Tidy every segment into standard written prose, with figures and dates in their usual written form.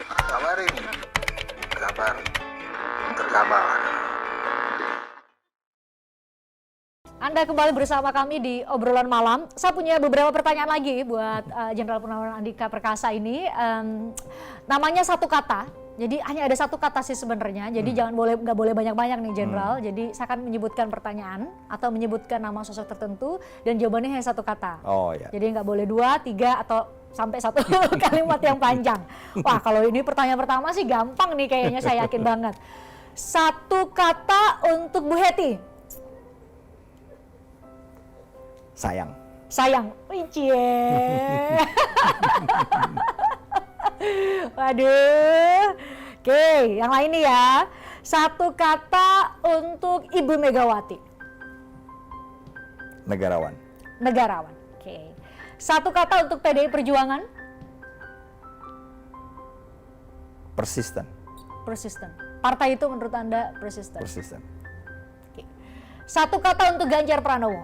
Kabar ini, kabar terkabar. Anda kembali bersama kami di obrolan malam. Saya punya beberapa pertanyaan lagi buat Jenderal Purnawirawan Andika Perkasa ini. Namanya satu kata, jadi hanya ada satu kata sih sebenarnya. Jadi nggak boleh banyak-banyak nih Jenderal. Jadi saya akan menyebutkan pertanyaan atau menyebutkan nama sosok tertentu dan jawabannya hanya satu kata. Oh ya. Jadi nggak boleh 2, 3 atau sampai satu kalimat yang panjang. Wah, kalau ini pertanyaan pertama sih gampang nih kayaknya, saya yakin banget. Satu kata untuk Bu Hetty. Sayang. Sayang. Cie. Waduh. Oke, yang lain nih ya. Satu kata untuk Ibu Megawati. Negarawan. Negarawan. Oke. Satu kata untuk PDI Perjuangan. Persisten. Persisten. Partai itu menurut Anda persisten? Persisten. Oke. Satu kata untuk Ganjar Pranowo.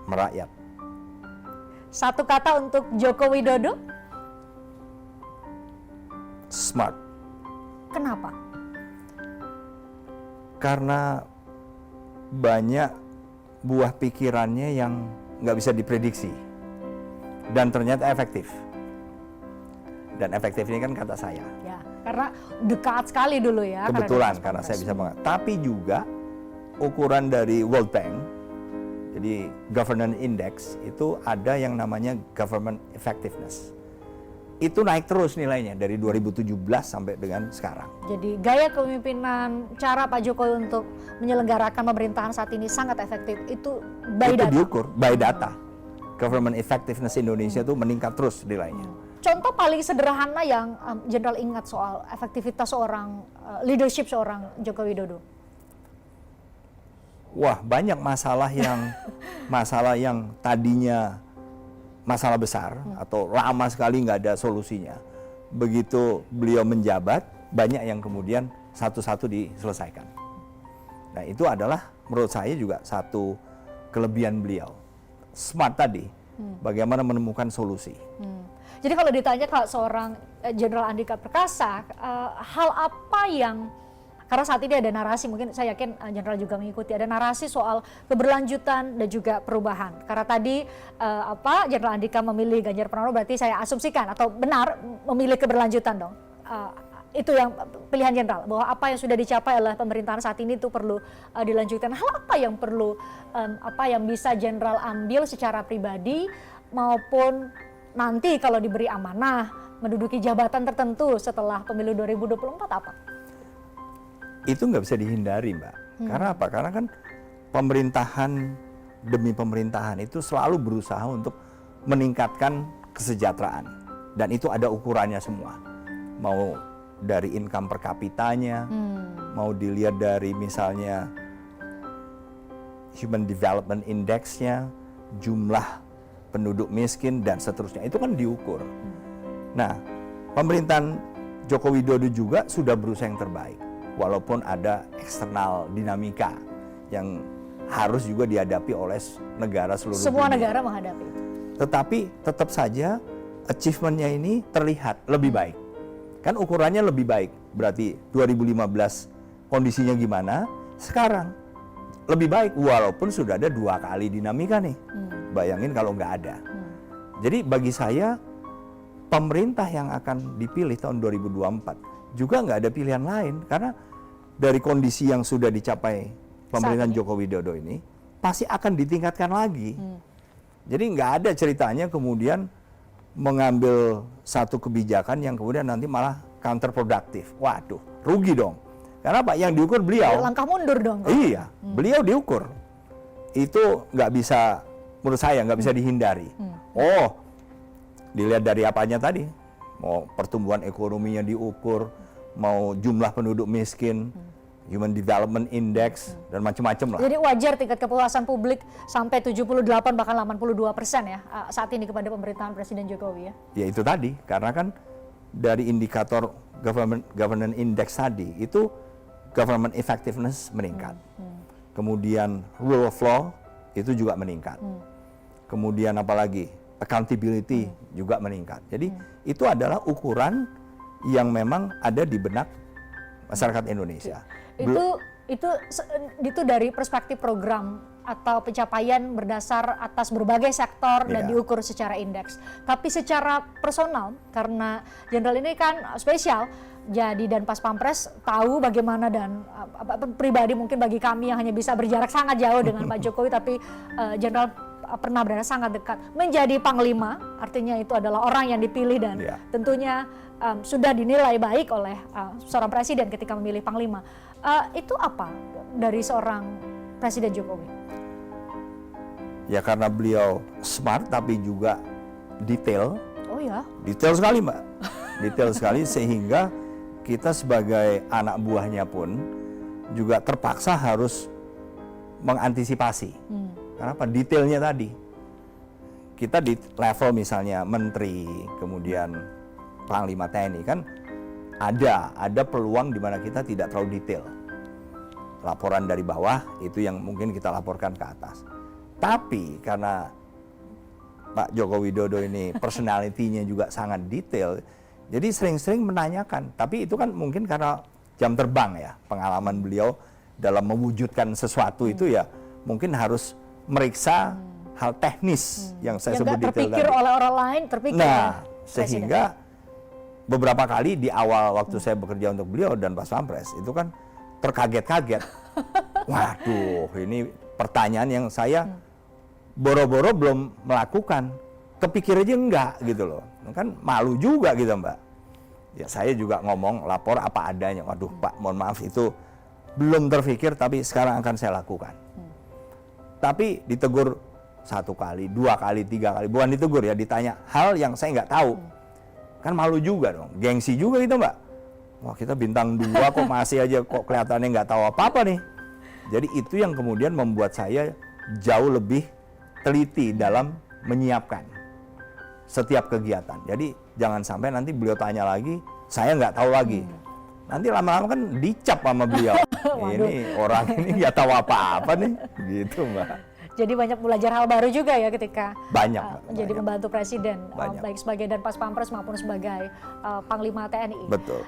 Merakyat. Satu kata untuk Joko Widodo. Smart. Kenapa? Karena banyak buah pikirannya yang nggak bisa diprediksi dan ternyata efektif. Dan efektif ini kan kata saya. Ya, karena dekat sekali dulu ya. Kebetulan karena saya bisa banget. Tapi juga ukuran dari World Bank, jadi Governance Index itu ada yang namanya Government Effectiveness. Itu naik terus nilainya dari 2017 sampai dengan sekarang. Jadi gaya kepemimpinan, cara Pak Jokowi untuk menyelenggarakan pemerintahan saat ini sangat efektif. Itu by itu data. diukur by data. Government Effectiveness Indonesia itu meningkat terus nilainya. Contoh paling sederhana yang Jenderal ingat soal efektivitas seorang leadership seorang Joko Widodo. Wah, banyak masalah yang tadinya masalah besar atau lama sekali nggak ada solusinya. Begitu beliau menjabat, banyak yang kemudian satu-satu diselesaikan. Nah, itu adalah menurut saya juga satu kelebihan beliau. Smart tadi, bagaimana menemukan solusi. Jadi kalau ditanya kalau seorang Jenderal Andika Perkasa, hal apa yang, karena saat ini ada narasi, mungkin saya yakin Jenderal juga mengikuti, ada narasi soal keberlanjutan dan juga perubahan. Karena tadi Jenderal Andika memilih Ganjar Pranowo, berarti saya asumsikan atau benar memilih keberlanjutan dong. Itu yang pilihan Jenderal, bahwa apa yang sudah dicapai oleh pemerintahan saat ini itu perlu dilanjutkan. Hal apa yang perlu, apa yang bisa Jenderal ambil secara pribadi maupun nanti kalau diberi amanah menduduki jabatan tertentu setelah pemilu 2024 apa? Itu nggak bisa dihindari, Mbak. Karena apa? Karena kan pemerintahan demi pemerintahan itu selalu berusaha untuk meningkatkan kesejahteraan. Dan itu ada ukurannya semua. Mau dari income per kapitanya, mau dilihat dari misalnya Human Development Index-nya, jumlah penduduk miskin, dan seterusnya. Itu kan diukur. Nah, pemerintahan Joko Widodo juga sudah berusaha yang terbaik. Walaupun ada eksternal dinamika yang harus juga dihadapi oleh negara seluruh Semua dunia. negara menghadapi itu. Tetapi tetap saja achievement-nya ini terlihat lebih baik. Kan ukurannya lebih baik. Berarti 2015 kondisinya gimana? Sekarang lebih baik walaupun sudah ada 2 kali dinamika nih. Bayangin kalau nggak ada. Jadi bagi saya pemerintah yang akan dipilih tahun 2024 juga nggak ada pilihan lain, karena dari kondisi yang sudah dicapai pemerintahan Joko Widodo ini pasti akan ditingkatkan lagi. Jadi nggak ada ceritanya kemudian mengambil satu kebijakan yang kemudian nanti malah counterproductive. Waduh, rugi dong. Karena Pak yang diukur beliau. Langkah mundur dong. Iya, beliau diukur. Itu nggak bisa, menurut saya nggak bisa dihindari. Oh, dilihat dari apanya tadi, mau pertumbuhan ekonominya diukur, mau jumlah penduduk miskin, Human Development Index, dan macam-macam lah. Jadi wajar tingkat kepuasan publik sampai 78 bahkan 82% ya saat ini kepada pemerintahan Presiden Jokowi ya. Ya itu tadi, karena kan dari indikator Governance Index tadi itu government effectiveness meningkat. Kemudian rule of law itu juga meningkat. Kemudian apalagi accountability juga meningkat. Jadi itu adalah ukuran yang memang ada di benak masyarakat Indonesia. Itu dari perspektif program atau pencapaian berdasar atas berbagai sektor dan diukur secara indeks. Tapi secara personal, karena Jenderal ini kan spesial, jadi dan Pas Pampres tahu bagaimana dan pribadi mungkin bagi kami yang hanya bisa berjarak sangat jauh dengan Pak Jokowi, tapi Jenderal pernah berada sangat dekat. Menjadi Panglima, artinya itu adalah orang yang dipilih dan tentunya sudah dinilai baik oleh seorang presiden ketika memilih Panglima. Itu apa dari seorang Presiden Jokowi? Ya karena beliau smart tapi juga detail. Oh ya? Detail sekali Mbak. Detail sekali sehingga kita sebagai anak buahnya pun juga terpaksa harus mengantisipasi. Karena apa? Detailnya tadi. Kita di level misalnya menteri, kemudian Panglima TNI kan ada peluang di mana kita tidak terlalu detail. Laporan dari bawah itu yang mungkin kita laporkan ke atas. Tapi karena Pak Joko Widodo ini personality-nya juga sangat detail, jadi sering-sering menanyakan. Tapi itu kan mungkin karena jam terbang ya, pengalaman beliau dalam mewujudkan sesuatu itu ya mungkin harus meriksa hal teknis yang saya sebut detail tadi. Terpikir oleh orang lain, terpikir nah, sehingga beberapa kali di awal waktu saya bekerja untuk beliau dan Pas Pampres itu kan terkaget-kaget. Waduh, ini pertanyaan yang saya boro-boro belum melakukan, kepikir aja enggak gitu loh. Kan malu juga gitu Mbak. Ya saya juga ngomong lapor apa adanya. Waduh Pak, mohon maaf itu belum terpikir tapi sekarang akan saya lakukan. Tapi ditegur 1 kali, 2 kali, 3 kali, bukan ditegur ya, ditanya hal yang saya nggak tahu. Kan malu juga dong, gengsi juga gitu Mbak. Wah kita bintang 2 kok masih aja kok kelihatannya nggak tahu apa-apa nih. Jadi itu yang kemudian membuat saya jauh lebih teliti dalam menyiapkan setiap kegiatan. Jadi jangan sampai nanti beliau tanya lagi, saya nggak tahu lagi. Nanti lama-lama kan dicap sama beliau. Ini orang ini nggak tahu apa-apa nih, gitu Mbak. Jadi banyak belajar hal baru juga ya ketika menjadi pembantu presiden, baik sebagai dan Pas Pampres maupun sebagai Panglima TNI. Betul.